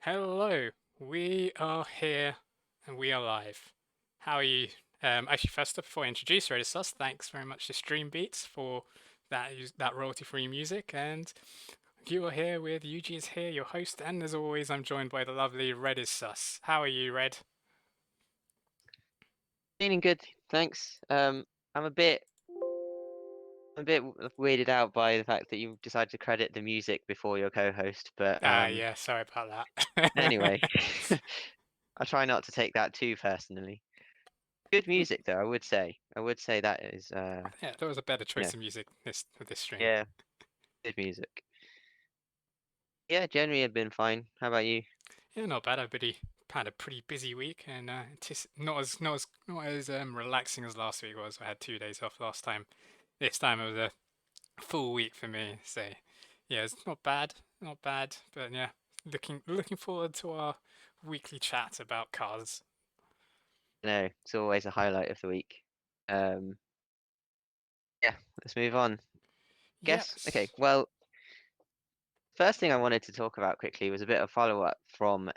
Hello, we are here and we are live. How are you? Actually, first up, before I introduce Redis, thanks very much to Stream Beats for that royalty-free music. And you are here with Yuji is here, your host, and as always, I'm joined by the lovely Redis. How are you, Red? Feeling good, thanks. I'm a bit weirded out by the fact that you decided to credit the music before your co-host, but Yeah, sorry about that. anyway, I try not to take that too personally. Good music though, I would say. I would say that is Yeah, there was a better you know, choice of music this with this stream. yeah, good music. Yeah, generally I've been fine. How about you? Yeah, not bad. I've had a pretty busy week, and not as relaxing as last week was. I had 2 days off last time. This time it was a full week for me. So yeah, it's not bad, not bad. But yeah, looking forward to our weekly chat about cars. No, it's always a highlight of the week. Um, yeah, let's move on. Guess. Okay, Yes. well, first thing I wanted to talk about quickly was a bit of follow-up from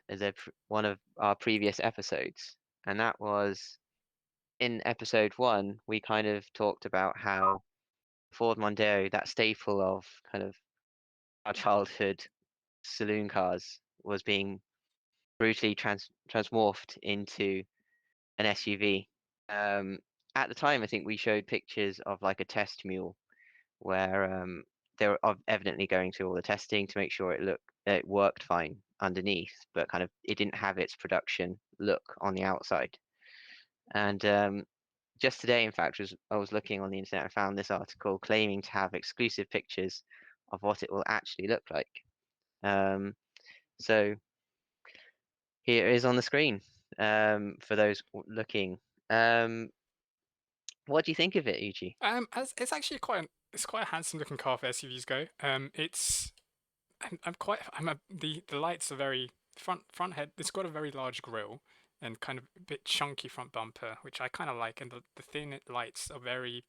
one of our previous episodes, and that was in episode one, we kind of talked about how Ford Mondeo, that staple of kind of our childhood saloon cars, was being brutally transmorphed into an SUV. Um, at the time, I think we showed pictures of like a test mule where they were evidently going through all the testing to make sure it worked fine underneath, but kind of it didn't have its production look on the outside. And just today, in fact, I was looking on the internet and found this article claiming to have exclusive pictures of what it will actually look like. Um, so here it is on the screen for those looking. Um, what do you think of it, Uchi? As it's actually it's quite a handsome looking car for SUVs go. It's I'm quite I'm a the lights are very front head. It's got a very large grille and kind of a bit chunky front bumper, which I kind of like. And the thin lights are very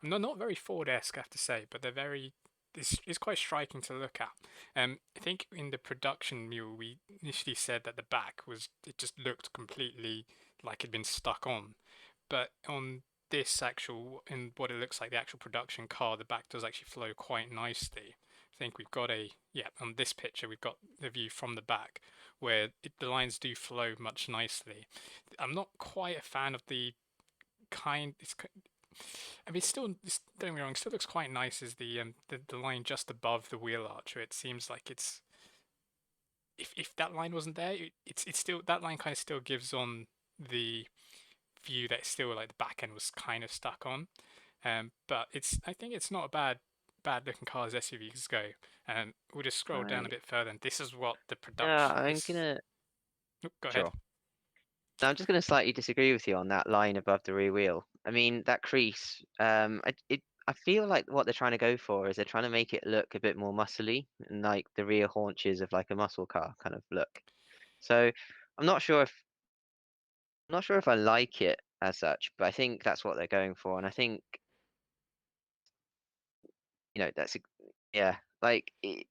not very Ford-esque, I have to say, but they're very. It's quite striking to look at. I think in the production mule we initially said that the back was it just looked completely like it'd been stuck on, but on this actual in what it looks like the actual production car, the back does actually flow quite nicely. I think we've got on this picture we've got the view from the back where the lines do flow much nicely. I'm not quite a fan of the kind. I mean, don't get me wrong, it still looks quite nice as the line just above the wheel arch. Where it seems like it's if that line wasn't there, it's still that line kind of still gives on the view that it's still like the back end was kind of stuck on. But I think it's not a bad looking car as SUVs go. We'll just scroll down a Right. bit further, and this is what the Yeah, production. I'm This gonna go ahead. sure. Now, I'm just gonna slightly disagree with you on that line above the rear wheel. I mean, that crease. I feel like what they're trying to go for is they're trying to make it look a bit more muscly and like the rear haunches of like a muscle car kind of look. So I'm not sure if I'm not sure if I like it as such, but I think that's what they're going for, and I think that's yeah, like it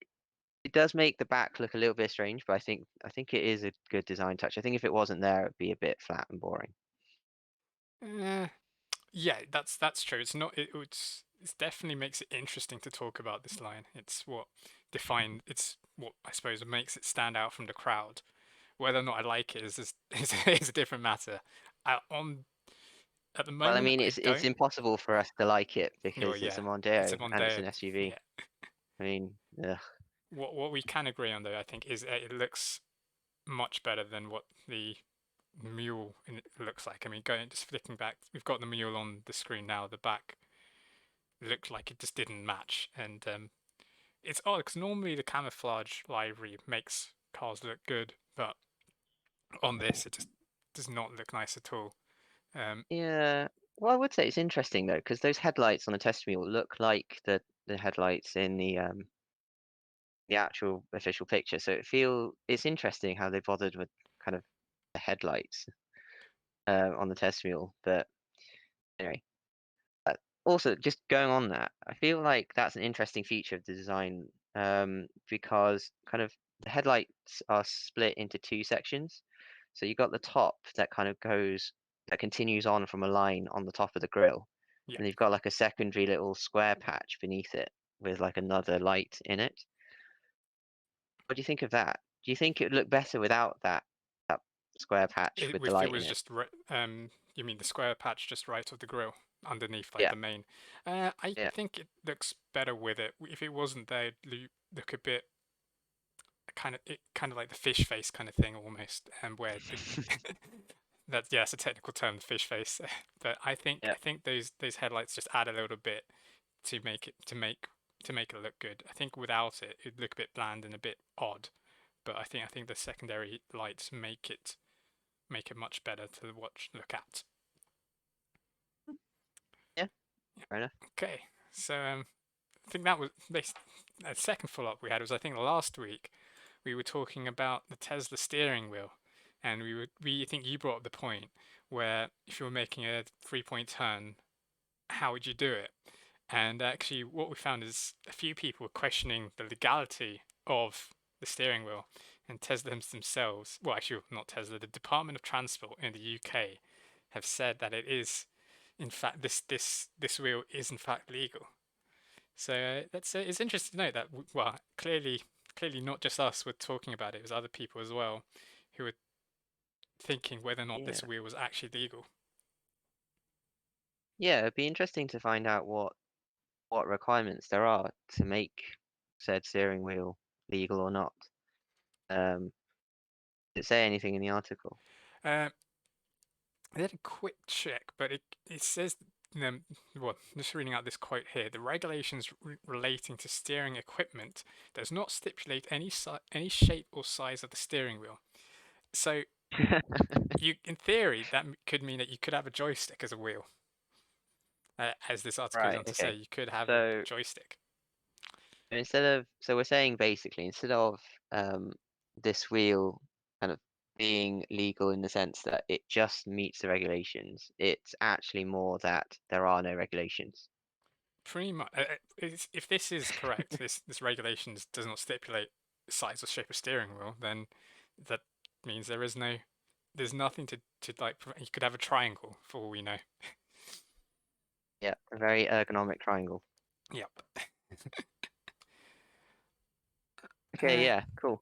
does make the back look a little bit strange, but I think it is a good design touch. I think if it wasn't there, it'd be a bit flat and boring. Uh, yeah, that's true. It's not. It definitely makes it interesting to talk about this line. It's what I suppose makes it stand out from the crowd. Whether or not I like it is a different matter. On At the Well, I moment, mean, I it's don't. impossible for us to like it Oh because it's a yeah, it's a Mondeo and it's Mondeo. an SUV. Yeah. I mean, ugh. What we can agree on though, I think, is that it looks much better than what the mule looks like. I mean, going just flicking back, we've got the mule on the screen now. The back looked like it just didn't match, and it's odd because normally the camouflage livery makes cars look good, but on this it just does not look nice at all. Um, Yeah. Well, I would say it's interesting though, because those headlights on the test mule look like the headlights in the actual official picture. So it's interesting how they bothered with kind of the headlights on the test mule. But anyway, uh, also just going on that, I feel like that's an interesting feature of the design because kind of the headlights are split into two sections. So you've got the top that continues on from a line on the top of the grille. Yeah. And you've got like a secondary little square patch beneath it with like another light in it. What do you think of that? Do you think it would look better without that square patch with the If it light in was it? just you mean the square patch just right of the grill underneath like Yeah, the main? I yeah. think it looks better with it. If it wasn't there, it'd look a bit kind of like the fish face kind of thing almost, and where the that yeah, it's a technical term, fish face. But Yeah. I think those headlights just add a little bit to make it to make it look good. I think without it, it'd look a bit bland and a bit odd. But I think the secondary lights make it much better to look at. Yeah, fair enough. Okay, so I think that was the second follow up we had was I think last week we were talking about the Tesla steering wheel, and we I think you brought up the point where if you were making a 3 point turn, how would you do it? And actually, what we found is a few people were questioning the legality of the steering wheel, and Tesla themselves, well, actually, not Tesla, the Department of Transport in the UK have said that it is, in fact, this wheel is in fact legal. So that's it's interesting to note that well, clearly not just us were talking about it; it was other people as well who were thinking whether or not Yeah. this wheel was actually legal. Yeah, it'd be interesting to find out what requirements there are to make said steering wheel legal or not. Did it say anything in the article? Uh, I did a quick check, but it says, well, just reading out this quote here, the regulations relating to steering equipment does not stipulate any shape or size of the steering wheel. So in theory, that could mean that you could have a joystick as a wheel. As this article goes Right, on to say, okay. you could have a So joystick. so we're saying basically instead of um this wheel kind of being legal in the sense that it just meets the regulations, it's actually more that there are no regulations. Pretty much, if this is correct, this regulations does not stipulate size or shape of steering wheel, then that means there's nothing to like. You could have a triangle for all we know. Yeah, a very ergonomic triangle. Yep. Okay, yeah, cool.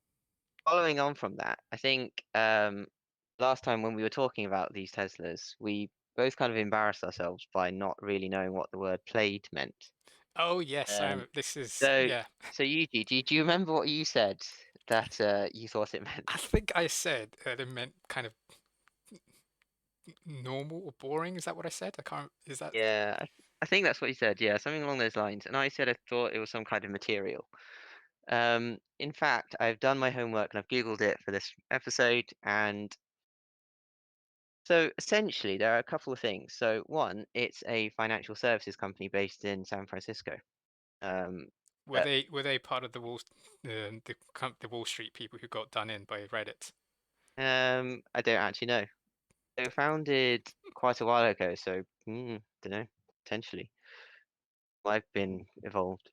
Following on from that, I think last time when we were talking about these Teslas, we both kind of embarrassed ourselves by not really knowing what the word played meant. Oh yes, Um, this is so yeah. so Yuji, do you remember what you said that you thought it meant? I think I said it meant kind of normal or boring. Is that what I said? I can't. Is that Yeah, I think that's what you said. Yeah, something along those lines. And I said I thought it was some kind of material. In fact, I've done my homework and I've Googled it for this episode, and so essentially, there are a couple of things. So one, it's a financial services company based in San Francisco. Um, that were they part of the the Wall Street people who got done in by Reddit? I don't actually know. They were founded quite a while ago, so don't know, potentially. I've been involved.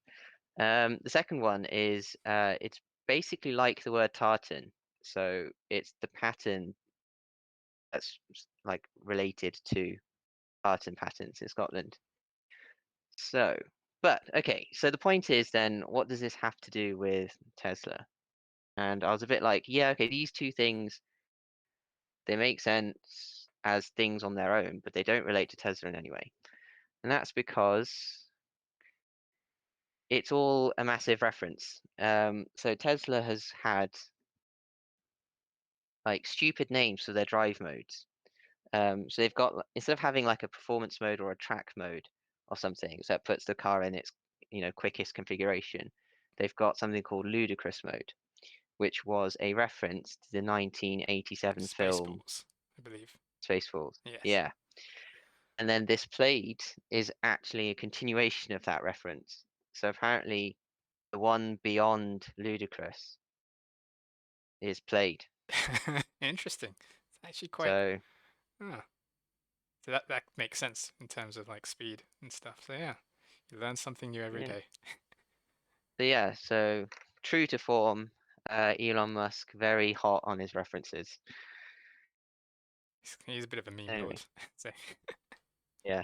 The second one is it's basically like the word tartan. So it's the pattern that's like related to tartan patterns in Scotland. So, but okay, so the point is then, what does this have to do with Tesla? And I was a bit like, yeah, okay, these two things, they make sense as things on their own, but they don't relate to Tesla in any way. And that's because it's all a massive reference. So Tesla has had like stupid names for their drive modes. So they've got instead of having like a performance mode or a track mode or something, so that puts the car in its quickest configuration, they've got something called ludicrous mode, which was a reference to the 1987 film Spaceballs, I believe. Spaceballs. Yes. Yeah, and then this played is actually a continuation of that reference. So apparently, the one beyond ludicrous is played. Interesting. It's actually quite. So Oh, so that makes sense in terms of like speed and stuff. So yeah, you learn something new every yeah, day. so true to form. Elon Musk, very hot on his references. He's a bit of a meme Anyway, lord. So, yeah.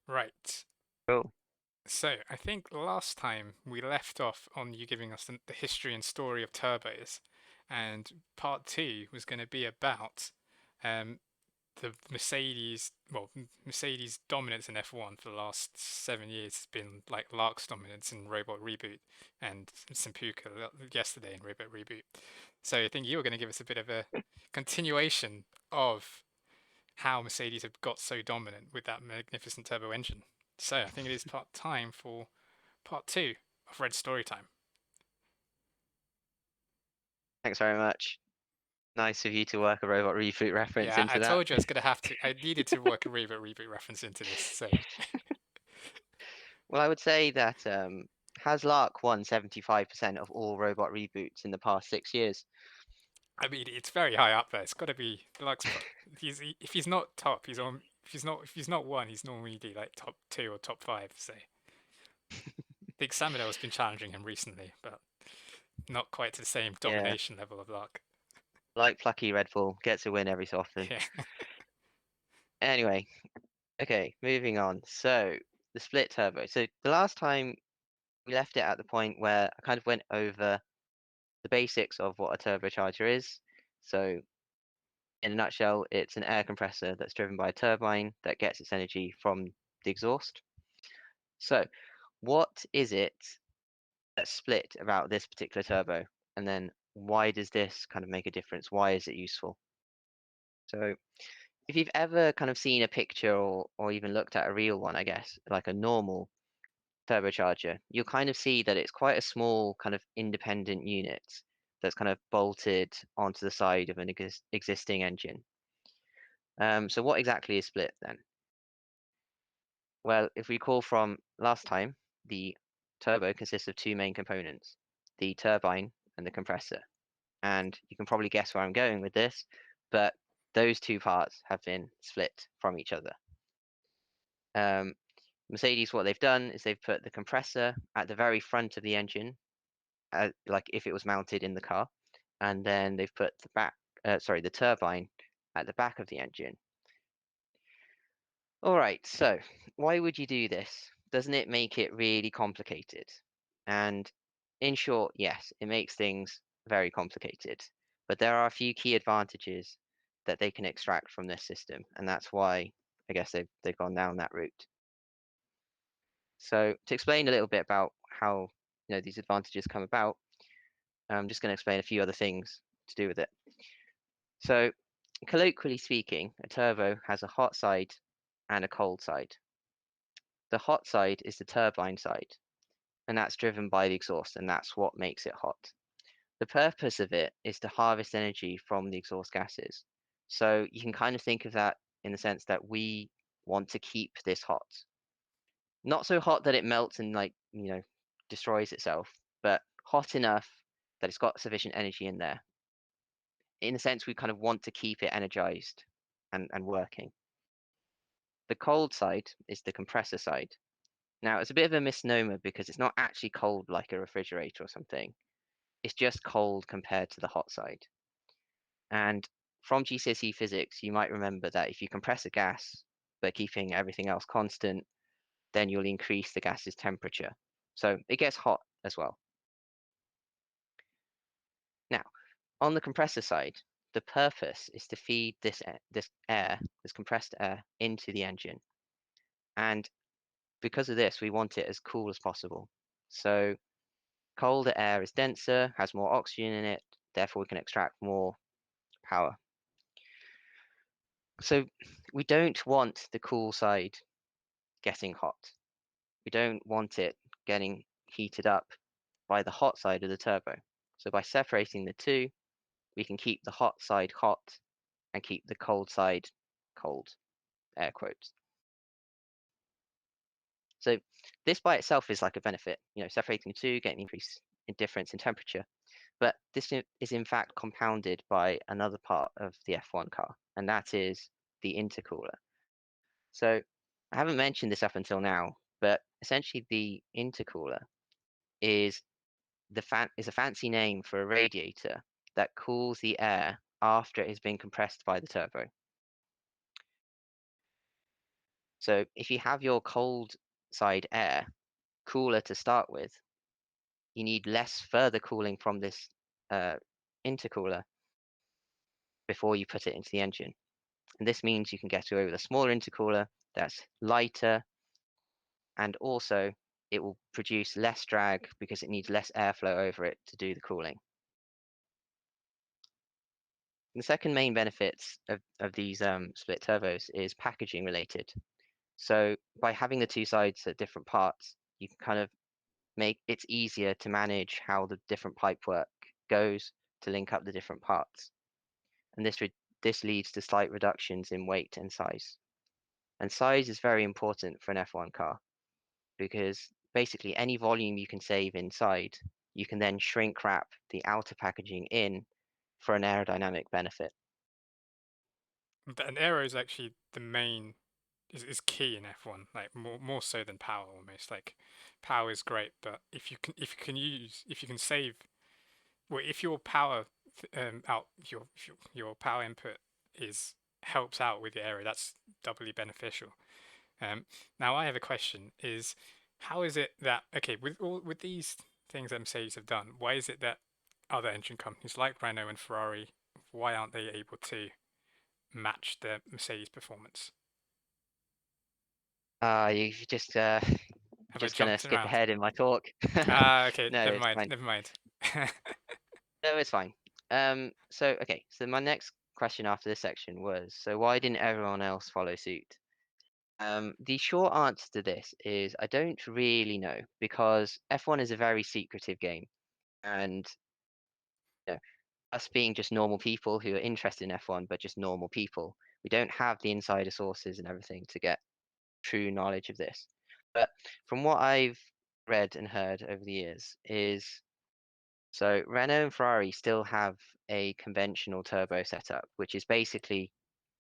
right. Cool. So, I think last time we left off on you giving us the history and story of turbos, and part two was going to be about um, the Mercedes, well, Mercedes dominance in F1 for the last 7 years has been like Lark's dominance in Robot Reboot and Simpuka yesterday in Robot Reboot. So I think you were going to give us a bit of a continuation of how Mercedes have got so dominant with that magnificent turbo engine. So I think it is time for part two of Red Storytime. Thanks very much. Nice of you to work a Robot Reboot reference Yeah, I into that. told you I was going to have to. I needed to work a Robot Reboot reference into this. So Well, I would say that has Lark won 75% of all Robot Reboots in the past 6 years? I mean, it's very high up there. It's got to be Deluxe. If he's not top, he's on. If he's not one, he's normally like top two or top five. So I think Samuel has been challenging him recently, but not quite to the same Yeah, domination level of luck. like plucky Red Bull, gets a win every so often. Yeah, Anyway, okay, moving on. So, the split turbo. So, the last time we left it at the point where I kind of went over the basics of what a turbocharger is. So, in a nutshell, it's an air compressor that's driven by a turbine that gets its energy from the exhaust. So, what is it that's split about this particular turbo? And then why does this kind of make a difference? Why is it useful? So, if you've ever kind of seen a picture or even looked at a real one, I guess, like a normal turbocharger, you'll kind of see that it's quite a small kind of independent unit that's kind of bolted onto the side of an existing engine. So what exactly is split then? Well, if we recall from last time, the turbo consists of two main components, the turbine and the compressor. And you can probably guess where I'm going with this, but those two parts have been split from each other. Mercedes, what they've done is they've put the compressor at the very front of the engine, like if it was mounted in the car, and then they've put the turbine at the back of the engine. All right, so why would you do this? Doesn't it make it really complicated? And in short, yes, it makes things very complicated. But there are a few key advantages that they can extract from this system, and that's why I guess they've gone down that route. So to explain a little bit about how these advantages come about, I'm just going to explain a few other things to do with it. So colloquially speaking, a turbo has a hot side and a cold side. The hot side is the turbine side, and that's driven by the exhaust, and that's what makes it hot. The purpose of it is to harvest energy from the exhaust gases. So you can kind of think of that in the sense that we want to keep this hot. Not so hot that it melts and destroys itself, but hot enough that it's got sufficient energy in there. In a sense, we kind of want to keep it energized and working. The cold side is the compressor side. Now, it's a bit of a misnomer because it's not actually cold like a refrigerator or something. It's just cold compared to the hot side. And from GCSE physics, you might remember that if you compress a gas, but keeping everything else constant, then you'll increase the gas's temperature. So it gets hot as well. Now, on the compressor side, the purpose is to feed this compressed air, into the engine. And because of this, we want it as cool as possible. So colder air is denser, has more oxygen in it, therefore we can extract more power. So we don't want the cool side getting hot. We don't want it getting heated up by the hot side of the turbo. So by separating the two, we can keep the hot side hot and keep the cold side cold, air quotes. So this by itself is like a benefit, separating the two, getting increase in difference in temperature. But this is in fact compounded by another part of the F1 car, and that is the intercooler. So I haven't mentioned this up until now, but essentially the intercooler is a fancy name for a radiator that cools the air after it has been compressed by the turbo. So if you have your cold side air cooler to start with, you need less further cooling from this uh, intercooler before you put it into the engine. And this means you can get away with a smaller intercooler that's lighter, and also it will produce less drag because it needs less airflow over it to do the cooling. The second main benefits of these split turbos is packaging related. So by having the two sides at different parts, you can kind of make it's easier to manage how the different pipework goes to link up the different parts. And this leads to slight reductions in weight and size. And size is very important for an F1 car because basically any volume you can save inside, you can then shrink wrap the outer packaging in for an aerodynamic benefit. And aero is actually the main is key in F1, like more so than power almost. Like power is great, but if you can save, well, if your power out your power input is helps out with the aero, that's doubly beneficial. Now I have a question: is how is it that okay with these things that Mercedes have done? Why is it that other engine companies like Renault and Ferrari, why aren't they able to match the Mercedes performance? You just Have I just gonna jumped skip around? ahead in my talk. Ah, okay, No, never it's mind, fine. never mind. No, it's fine. So my next question after this section was, so why didn't everyone else follow suit? The short answer to this is I don't really know because F1 is a very secretive game, and you know, us being just normal people who are interested in F1, but just normal people, we don't have the insider sources and everything to get true knowledge of this. But from what I've read and heard over the years is so Renault and Ferrari still have a conventional turbo setup, which is basically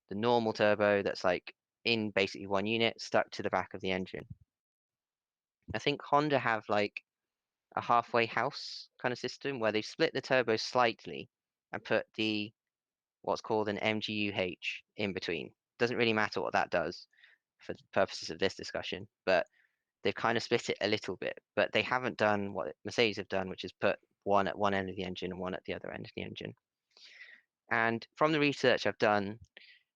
the normal turbo that's like in basically one unit stuck to the back of the engine. I think Honda have like a halfway house kind of system where they split the turbo slightly and put the what's called an MGUH in between. Doesn't really matter what that does for the purposes of this discussion, but they've kind of split it a little bit. But they haven't done what Mercedes have done, which is put one at one end of the engine and one at the other end of the engine. And from the research I've done,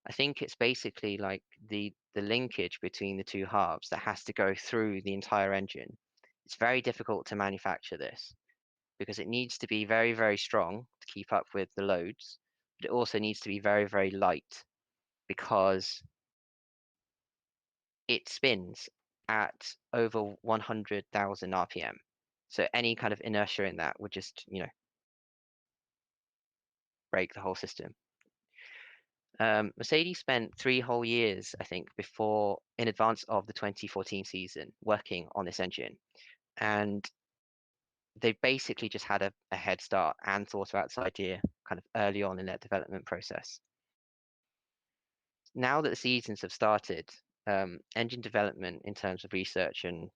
I think it's basically like the linkage between the two halves that has to go through the entire engine. It's very difficult to manufacture this because it needs to be very, very strong to keep up with the loads, but it also needs to be very, very light because it spins at over 100,000 RPM. So any kind of inertia in that would just, break the whole system. Mercedes spent 3 whole years, I think, before in advance of the 2014 season working on this engine. And they basically just had a head start and thought about this idea kind of early on in their development process. Now that the seasons have started, engine development in terms of research and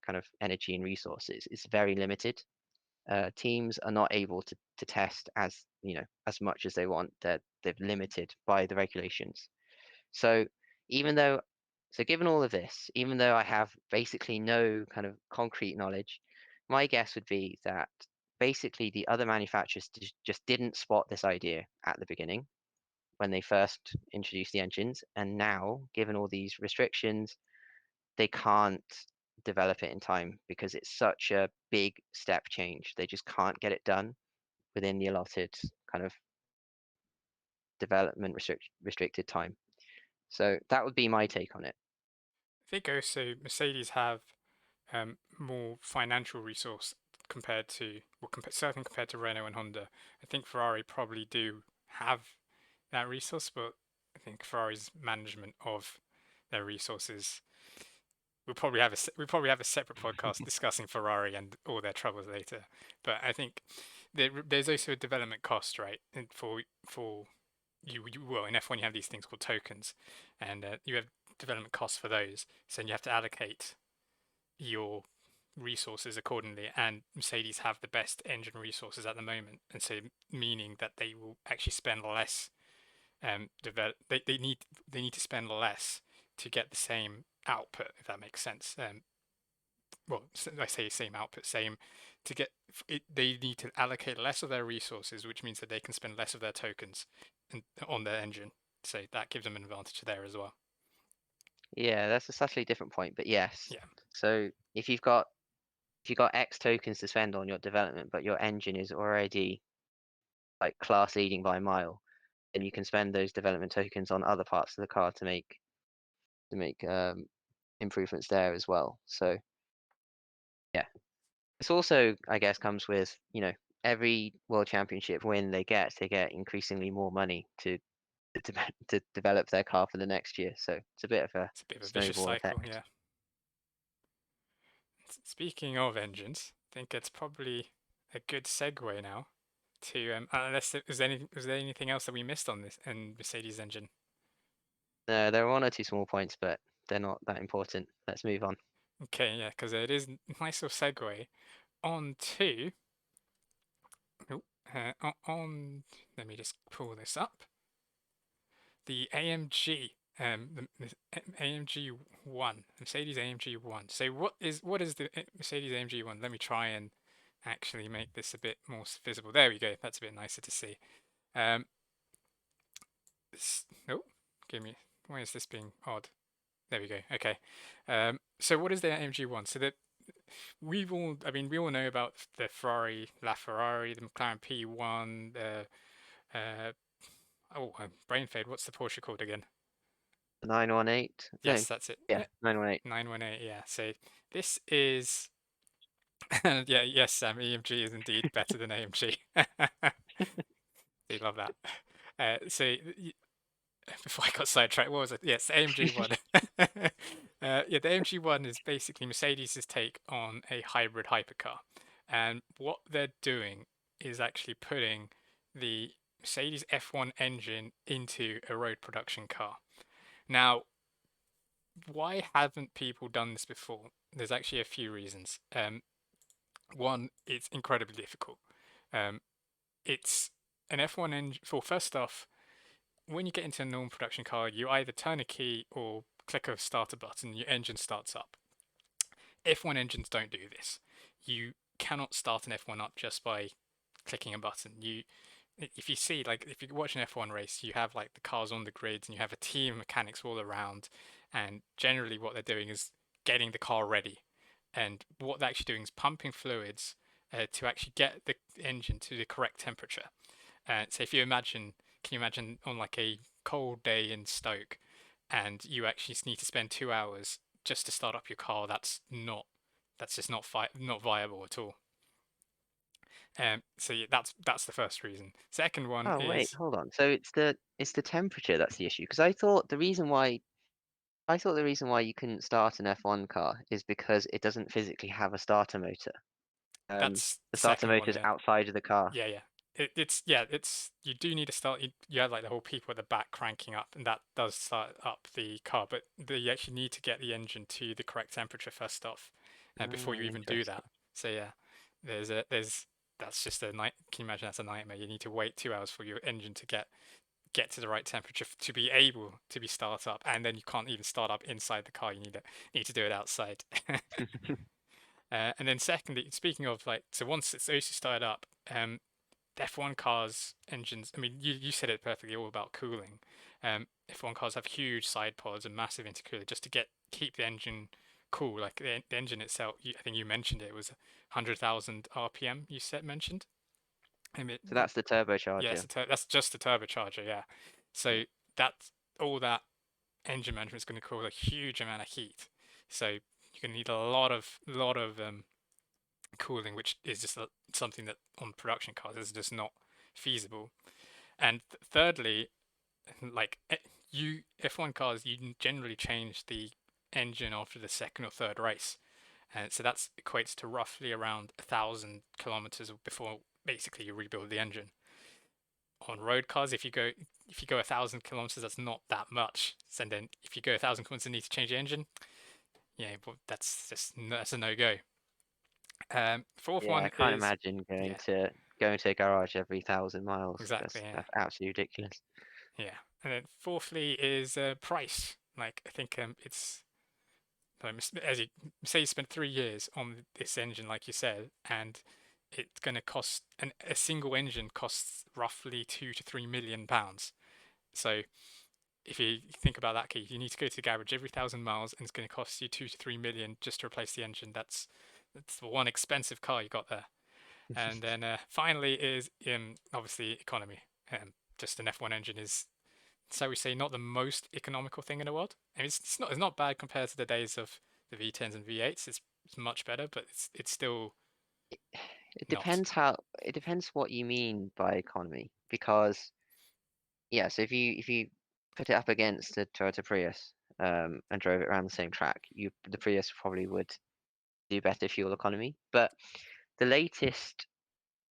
kind of energy and resources is very limited. Teams are not able to test as much as they want. They're limited by the regulations. So even though, so given all of this, even though I have basically no kind of concrete knowledge, my guess would be that basically the other manufacturers just didn't spot this idea at the beginning when they first introduced the engines, and now, given all these restrictions, they can't develop it in time because it's such a big step change. They just can't get it done within the allotted kind of development restricted time. So that would be my take on it. I think also Mercedes have more financial resource compared to, well, certainly compared to Renault and Honda. I think Ferrari probably do have that resource, but I think Ferrari's management of their resources. We'll probably have a separate podcast discussing Ferrari and all their troubles later. But I think there's also a development cost, right? And for well, in F1 you have these things called tokens, and you have development costs for those. So you have to allocate your resources accordingly, and Mercedes have the best engine resources at the moment, and so meaning that they will actually spend less. They need to spend less to get the same output, if that makes sense. Well, I say same output, same to get it, they need to allocate less of their resources, which means that they can spend less of their tokens on their engine. So that gives them an advantage there as well. Yeah, that's a subtly different point, but yes. Yeah. So if you've got X tokens to spend on your development, but your engine is already like class leading by a mile, then you can spend those development tokens on other parts of the car to make improvements there as well. So yeah, this also, I guess, comes with, every world championship win they get increasingly more money to develop their car for the next year. So it's a bit of a It's a bit of a vicious snowball cycle, effect. yeah. Speaking of engines, I think it's probably a good segue now to unless was there anything else that we missed on this and Mercedes engine? No, there are one or two small points, but they're not that important. Let's move on. Okay, yeah, because it is a nice little segue on to let me just pull this up. The AMG, the AMG One, Mercedes AMG One. So what is the Mercedes AMG One? Let me try and actually make this a bit more visible. There we go. That's a bit nicer to see. Um, oh, give me. Why is this being odd? There we go. Okay. So what is the AMG One? So that we all know about the Ferrari, LaFerrari, the McLaren P1, the brain fade. What's the Porsche called again? 918? No, Yes, that's it. yeah, 918. 918. Yeah. So this is yeah, yes, Sam. EMG is indeed better than AMG. Do love that. So before I got sidetracked, what was it? Yes, AMG One. Yeah, the AMG One is basically Mercedes' take on a hybrid hypercar, and what they're doing is actually putting the Mercedes F1 engine into a road production car. Now, why haven't people done this before? There's actually a few reasons. One, it's incredibly difficult. Um, it's an F1 engine. For first off, when you get into a normal production car, you either turn a key or click a starter button, your engine starts up. F1 engines don't do this. You cannot start an F1 up just by clicking a button. If you see, like, if you watch an F1 race, you have like the cars on the grid and you have a team of mechanics all around, and generally what they're doing is getting the car ready. And what they're actually doing is pumping fluids to actually get the engine to the correct temperature. So if you imagine, can you imagine on like a cold day in Stoke, and you actually need to spend 2 hours just to start up your car? That's just not viable at all. So yeah, that's the first reason. Second one Oh wait, is hold on. So it's the temperature that's the issue. Because I thought the reason why you couldn't start an F1 car is because it doesn't physically have a starter motor. that's The the starter second one. motor's Yeah, outside of the car. yeah. It's you do need to start. You have like the whole people at the back cranking up, and that does start up the car. But you actually need to get the engine to the correct temperature first off, before Ah, you even do that. interesting. So yeah, there's that's just a night. Can you imagine that's a nightmare? You need to wait 2 hours for your engine to get to the right temperature to be able to be start up, and then you can't even start up inside the car. You need to do it outside. And then secondly, speaking of like, so once it's actually started up, F1 cars engines. I mean, you said it perfectly, all about cooling. F1 cars have huge side pods and massive intercooler just to keep the engine cool. Like the engine itself, I think you mentioned it was 100,000 RPM. You said mentioned. I mean, So that's the yes, turbocharger. that's just the turbocharger. Yeah, Yeah. so that's all that engine management is going to cause a huge amount of heat. So you're going to need a lot of cooling, which is just something that on production cars is just not feasible. And thirdly, like you F1 cars, you generally change the engine after the second or third race, and so that equates to roughly around 1,000 kilometers before basically you rebuild the engine. On road cars, if you go 1,000 kilometers, that's not that much. And then if you go 1,000 kilometers and need to change the engine, yeah, well, that's a no go. Fourth Yeah, one I can't is imagine yeah, going to a garage every 1,000 miles. exactly. That's Yeah, absolutely ridiculous. yeah. And then fourthly is price. Like I think it's as you say, you spent 3 years on this engine, like you said, and it's going to cost a single engine costs roughly £2 to £3 million. So if you think about that, Keith, you need to go to the garage every 1,000 miles, and it's going to cost you 2 to 3 million just to replace the engine. That's the one expensive car you got there. And then finally is obviously economy. Just an F1 engine is, so we say, not the most economical thing in the world. I mean, it's not bad compared to the days of the V10s and V8s. It's much better, but it's still not. It depends what you mean by economy, because yeah, so if you put it up against the Toyota Prius, and drove it around the same track, the Prius probably would do better fuel economy. But the latest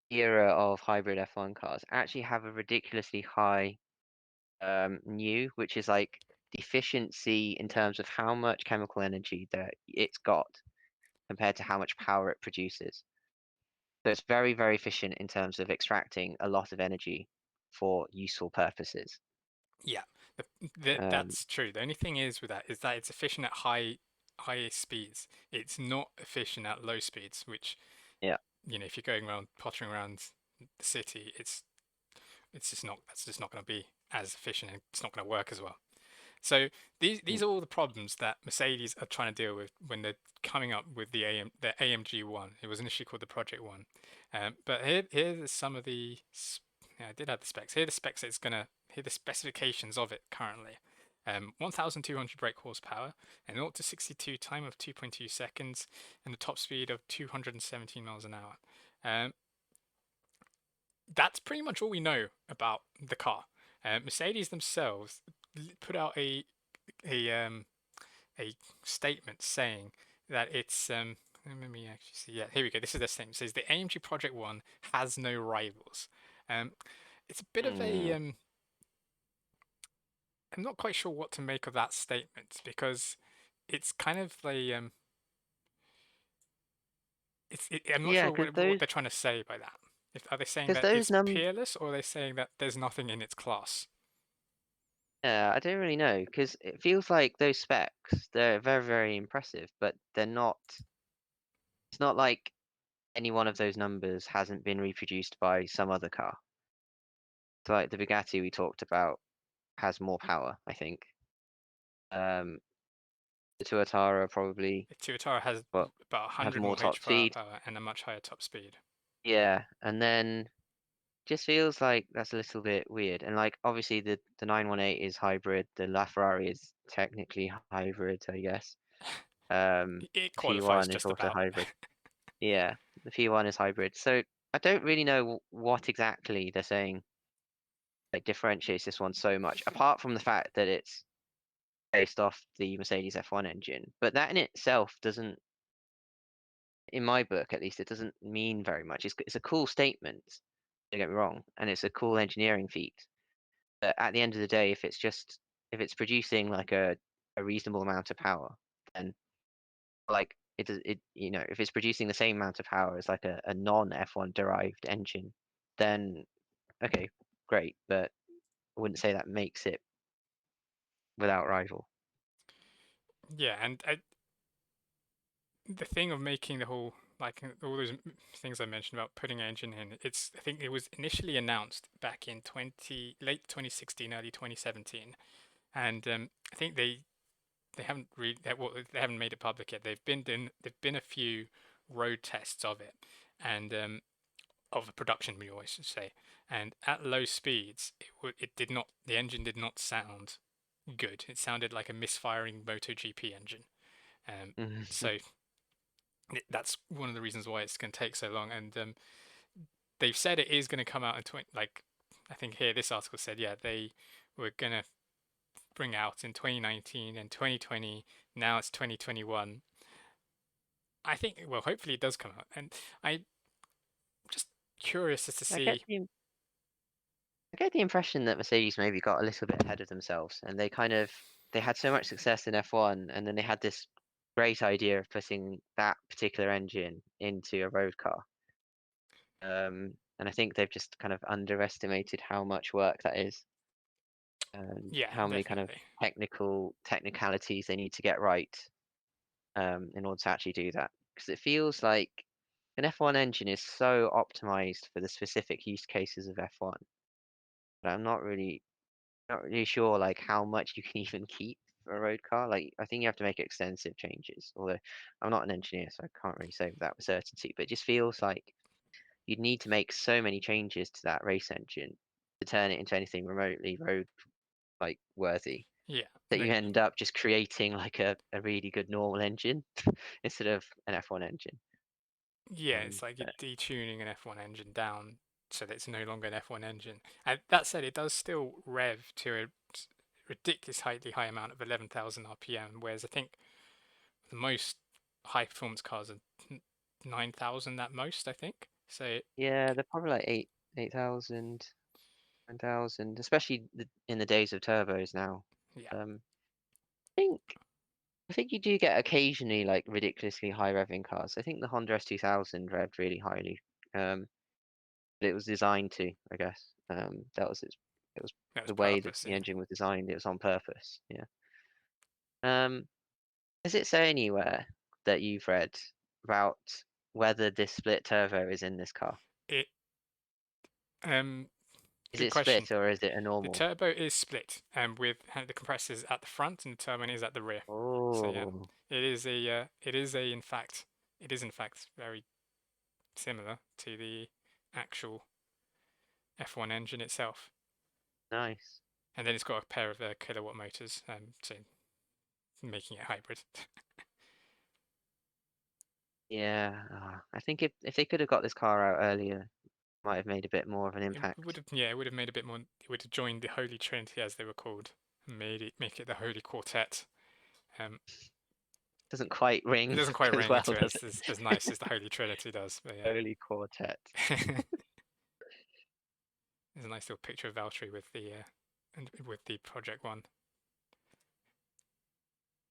era of hybrid F1 cars actually have a ridiculously high new, which is like the efficiency in terms of how much chemical energy that it's got compared to how much power it produces. So it's very, very efficient in terms of extracting a lot of energy for useful purposes. Yeah, Um, that's true. The only thing is with that is that it's efficient at high speeds. It's not efficient at low speeds, which, yeah. if you're going around pottering around the city, it's just not that's just not going to be as efficient, and it's not going to work as well. So these Mm. are all the problems that Mercedes are trying to deal with when they're coming up with the AMG One. It was initially called the Project One, but here's some of the. Yeah, I did have the specs. Here are the specs. Here are the specifications of it currently. 1,200 brake horsepower, an 0 to 62 time of 2.2 seconds, and a top speed of 217 miles an hour. Um, that's pretty much all we know about the car. Mercedes themselves put out a a statement saying that it's let me actually see. Yeah, here we go. This is the statement. It says the AMG Project One has no rivals. Um, it's a bit of a Mm. I'm not quite sure what to make of that statement, because it's kind of I'm not Yeah, sure what they're trying to say by that. Are they saying because that those it's num peerless, or are they saying that there's nothing in its class? yeah, I don't really know, because it feels like those specs, they're very, very impressive, but they're not. It's not like any one of those numbers hasn't been reproduced by some other car. So like the Bugatti we talked about has more power, I think. Um, the Tuatara probably, The Tuatara has well, about has 100 more more top horsepower speed. power and a much higher top speed. Yeah, and then just feels like that's a little bit weird. And like obviously the 918 is hybrid, the LaFerrari is technically hybrid, I guess. It The qualifies P1 is just also about. hybrid. Yeah, the P1 is hybrid. So I don't really know what exactly they're saying like differentiates this one so much, apart from the fact that it's based off the Mercedes F1 engine. But that in itself doesn't, in my book at least, it doesn't mean very much. It's a cool statement, don't get me wrong, and it's a cool engineering feat. But at the end of the day, if it's producing like a reasonable amount of power, then like if it's producing the same amount of power as like a non F1 derived engine, then okay, great. But I wouldn't say that makes it without rival. Yeah, and the thing of making the whole, like, all those things I mentioned about putting an engine in, I think it was initially announced back in late 2016, early 2017, and I think they haven't really they haven't made it public yet. There've been a few road tests of it, and of a production mule, I should say. And at low speeds, it did not the engine did not sound good. It sounded like a misfiring MotoGP engine. So that's one of the reasons why it's going to take so long. And they've said it is going to come out in I think here this article said, yeah, they were going to bring out in 2019 and 2020. Now it's 2021. I think, well, hopefully it does come out. And I'm just curious as to I see. get the impression that Mercedes maybe got a little bit ahead of themselves, and they had so much success in F1, and then they had this great idea of putting that particular engine into a road car. And I think they've just kind of underestimated how much work that is, and Yeah, how many kind of definitely. technicalities they need to get right, in order to actually do that. Because it feels like an F1 engine is so optimized for the specific use cases of F1, but I'm not really sure like how much you can even keep for a road car. Like I think you have to make extensive changes. Although I'm not an engineer, so I can't really say with that with certainty. But it just feels like you'd need to make so many changes to that race engine to turn it into anything remotely road like worthy, Yeah, that you end up just creating like a really good normal engine instead of an F1 engine. yeah, it's like you're But detuning an F1 engine down so that it's no longer an F1 engine. And that said, it does still rev to a ridiculously high amount of 11,000 RPM, whereas I think the most high performance cars are 9,000 at most, I think. So yeah, they're probably like 8,000, 9,000, especially in the days of turbos now. yeah, I think I think you do get occasionally like ridiculously high revving cars. I think the Honda S2000 revved really highly, but it was designed to, I guess. It was that was the way that purpose. the Yeah. engine was designed. It was on purpose. Yeah. Um, does it say anywhere that you've read about whether this split turbo is in this car? It um Is Good it question. split or is it a The normal? turbo is split, with the compressors at the front and the turbine is at the rear. So yeah, Oh, it is in fact very similar to the actual F1 engine itself. nice. And then it's got a pair of kilowatt motors, so making it hybrid. Yeah, I think if they could have got this car out earlier, might have made a bit more of an impact. It would have made a bit more. It would have joined the Holy Trinity as they were called, and make it the Holy Quartet. Um, Doesn't quite it ring doesn't quite as ring well, into it does it? as nice as the Holy Trinity does, but yeah. Holy Quartet. There's a nice little picture of Valtteri with the and with the Project One.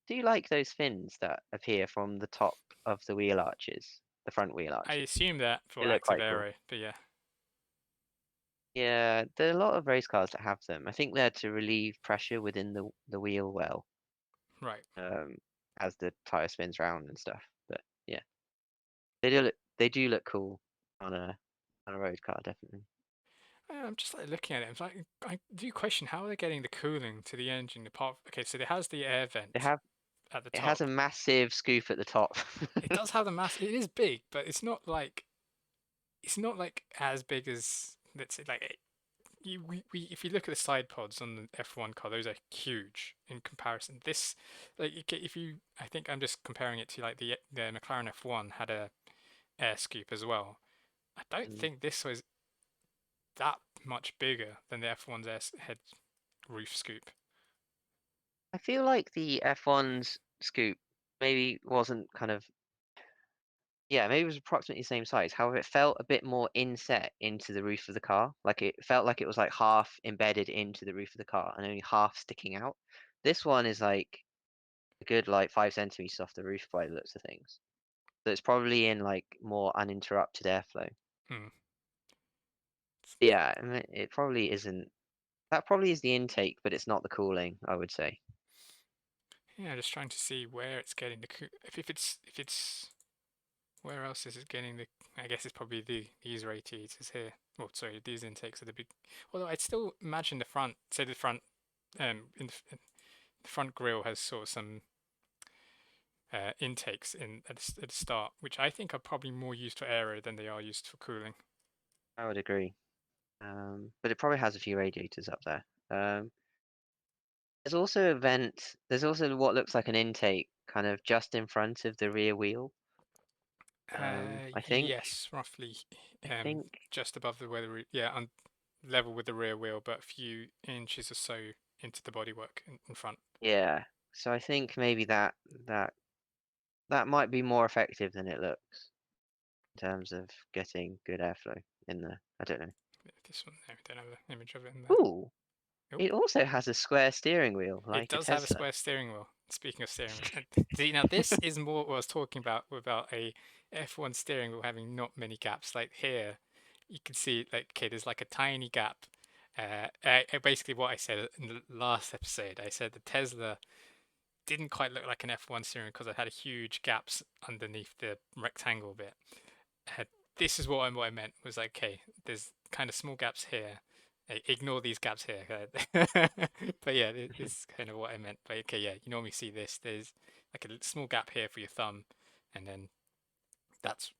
Do you like those fins that appear from the top of the wheel arches, the front wheel I arches? assume that They for look active quite cool. aero, but yeah, Yeah, there are a lot of race cars that have them. I think they're to relieve pressure within the wheel well, right. um, as the tire spins round and stuff. But yeah, they do look cool on a road car, definitely. I'm just like looking at it. I'm like, I do question how are they getting the cooling to the engine apart. Okay, so it has the air They vent have at the it has a top. massive scoop at the top. It does have the mass. It is big, but it's not like as big as let's say like we if you look at the side pods on the F1 car, those are huge in comparison. This like if you I think I'm just comparing it to like the McLaren F1 had a air scoop as well. I don't Mm. think this was that much bigger than the F1's head roof scoop. I feel like the F1's scoop maybe wasn't kind of, yeah, maybe it was approximately the same size. However, it felt a bit more inset into the roof of the car. Like it felt like it was like half embedded into the roof of the car and only half sticking out. This one is like a good like 5 centimeters off the roof by the looks of things. So it's probably in like more uninterrupted airflow. Hmm. Yeah, I mean, it probably isn't. That probably is the intake, but it's not the cooling, I would say. Yeah, just trying to see where it's getting the if it's where else is it getting the? I guess it's probably these radiators here. Well, sorry, these intakes are the big. Although I'd still imagine the front, say the front, in the front grille has sort of some intakes at the start, which I think are probably more used for aero than they are used for cooling. I would agree. But it probably has a few radiators up there. There's also a vent. There's also what looks like an intake, kind of just in front of the rear wheel. I think. Yes, roughly, I um, think. just above the weather, yeah, on level with the rear wheel, but a few inches or so into the bodywork in front. Yeah. So I think maybe that that might be more effective than it looks in terms of getting good airflow in there. I don't know. This one, there, we don't have an image of it in there. Ooh, Oh, it also has a square steering wheel it like a does have a Tesla. square steering wheel. Speaking of steering wheels, and see now this is more what I was talking about a F1 steering wheel having not many gaps. Like here, you can see like okay, there's like a tiny gap. Basically, what I said in the last episode, I said the Tesla didn't quite look like an F1 steering because it had huge gaps underneath the rectangle bit. Uh, this is what I meant was like, okay, there's kind of small gaps here. Ignore these gaps here. But yeah, it's kind of what I meant. But okay, yeah, you normally see this. There's like a small gap here for your thumb, and then that's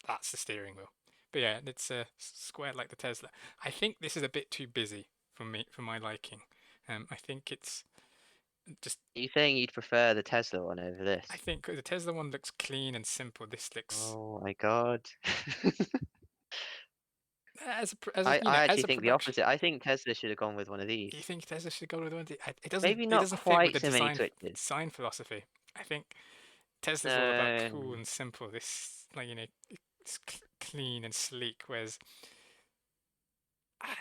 that's the steering wheel. But yeah, it's squared like the Tesla. I think this is a bit too busy for my liking. I think it's just Are you saying you'd prefer the Tesla one over I this? think the Tesla one looks clean and simple. This looks Oh my God. as a I as actually a think the production. opposite. I think Tesla should have gone with one of these. You think Tesla should go with one? Maybe It not doesn't fit with quite the so many switches. design philosophy. I think Tesla's all about cool No. and simple. This like it's clean and sleek. Whereas I,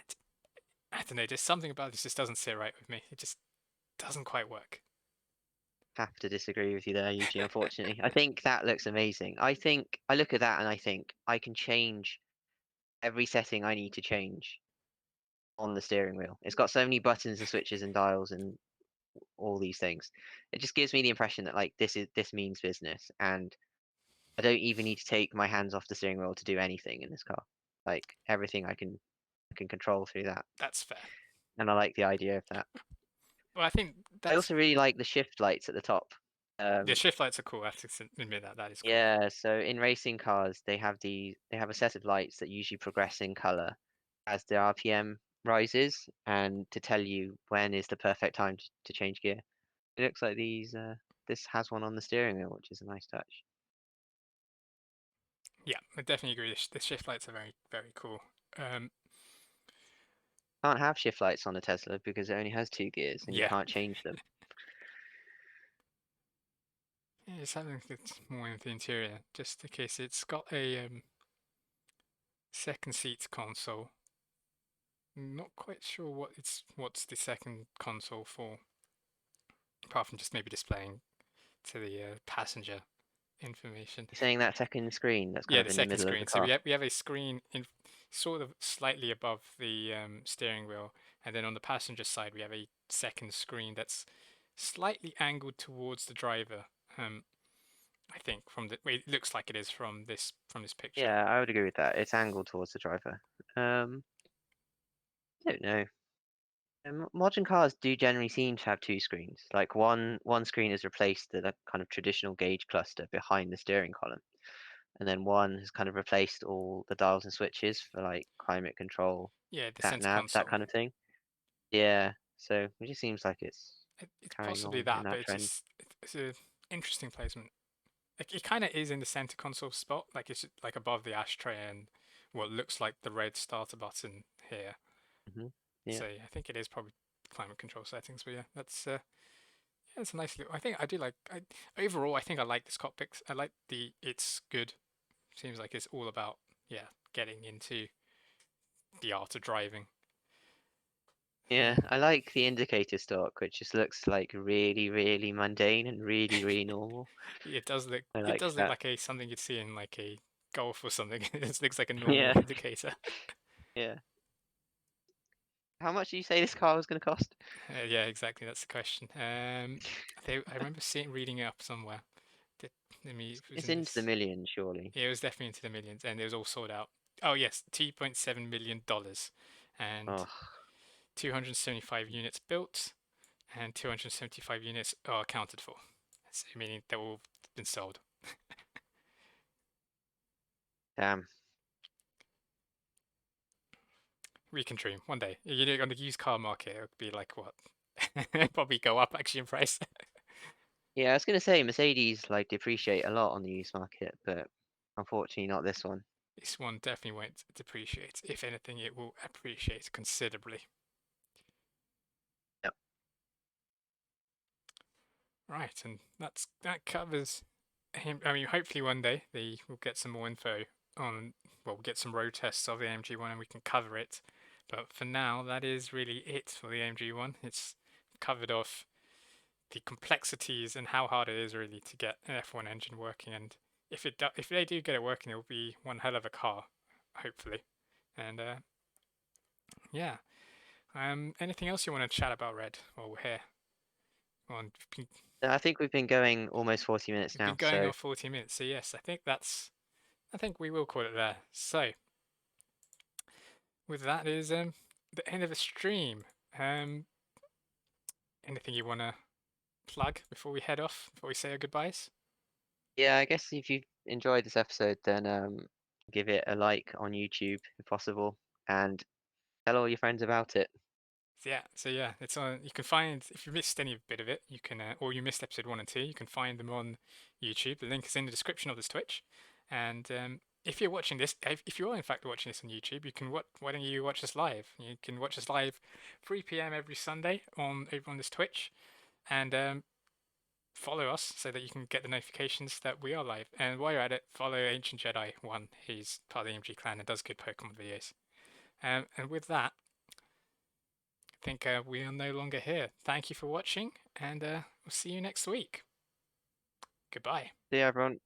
I don't know, there's something about this just doesn't sit right with me. It just doesn't quite work. Have to disagree with you there, Yuji, unfortunately. I think that looks amazing. I think I look at that and I think I can change every setting I need to change on the steering wheel. It's got so many buttons and switches and dials and all these things. It just gives me the impression that like this means business, and I don't even need to take my hands off the steering wheel to do anything in this car. Like everything I can control through that, That's fair. and I like the idea of that. Well, I think I that's also really like the shift lights at the top. the shift lights are cool. I have to admit that that is cool. Yeah, so in racing cars, they have a set of lights that usually progress in color as the RPM rises, and to tell you when is the perfect time to change gear. It looks like this has one on the steering wheel, which is a nice touch. Yeah, I definitely agree. The shift lights are very cool. Um, Can't have shift lights on a Tesla because it only has two gears and you yeah, can't change them. yeah, just having a look more into the interior, just in case it's got a second seat console. Not quite sure what's the second console for, apart from just maybe displaying to the passenger information. You're saying that second screen that's kind Yeah, of the in the second middle of the screen. So car. we have a screen in sort of slightly above the steering wheel, and then on the passenger side we have a second screen that's slightly angled towards the driver. I think from the way it looks like it is from this picture. Yeah, I would agree with that. It's angled towards the driver. I don't know. Modern cars do generally seem to have two screens. Like one screen has replaced the kind of traditional gauge cluster behind the steering column, and then one has kind of replaced all the dials and switches for like climate control, Yeah, the sat center nav, that console. kind of thing. Yeah, so it just seems like it's It's carrying possibly on in that, but that trend. it's a interesting placement. Like it kind of is in the center console spot, like it's like above the ashtray and what looks like the red starter button here. Hmm. Yeah, So yeah, I think it is probably climate control settings. But yeah, yeah, it's a nice little. I think I do like. Overall, I think I like this cockpit. I like the. It's good. Seems like it's all about yeah getting into the art of driving. yeah. I like the indicator stock, which just looks like really, really mundane and really, really normal. It does look. I It like does look that. like a something you'd see in like a golf or something. It looks like a normal Yeah, indicator. yeah. How much do you say this car was going to cost? Yeah, exactly. That's the question. I remember reading it up somewhere. That I mean, it was It's in into the this. millions, surely. Yeah, it was definitely into the millions, and it was all sold out. Oh yes, $2.7 million, and Oh, 275 units built, and 275 units are accounted for. So, meaning they've all been sold. damn. We can dream one day. You know, on the used car market, it would be like what? Probably go up actually in price. Yeah, I was gonna say Mercedes like depreciate a lot on the used market, but unfortunately not this one. This one definitely won't depreciate. If anything, it will appreciate considerably. Yep. Right, and that covers him. I mean, hopefully one day we'll get some more info on. Well, we'll get some road tests of the AMG one, and we can cover it. But for now, that is really it for the AMG one. It's covered off the complexities and how hard it is really to get an F1 engine working. And if they do get it working, it will be one hell of a car, hopefully. And yeah. Anything else you want to chat about, Red, while we're here? On I think we've been going almost 40 minutes we've been now, going so on 40 minutes, so yes, I think we will call it there. So with that is the end of the stream. Um, anything you want to plug before we head off? Before we say our goodbyes? yeah, I guess if you've enjoyed this episode, then give it a like on YouTube if possible, and tell all your friends about it. So yeah, it's on. You can find if you missed any bit of it, you can, or you missed episode 1 and 2, you can find them on YouTube. The link is in the description of this Twitch. And if you're watching this, if you are in fact watching this on YouTube, you can why don't you watch us live? You can watch us live 3 p.m. every Sunday over on this Twitch, and follow us so that you can get the notifications that we are live. And while you're at it, follow Ancient Jedi 1. He's part of the MG clan and does good Pokemon videos. And with that, I think we are no longer here. Thank you for watching, and we'll see you next week. Goodbye. See you, everyone.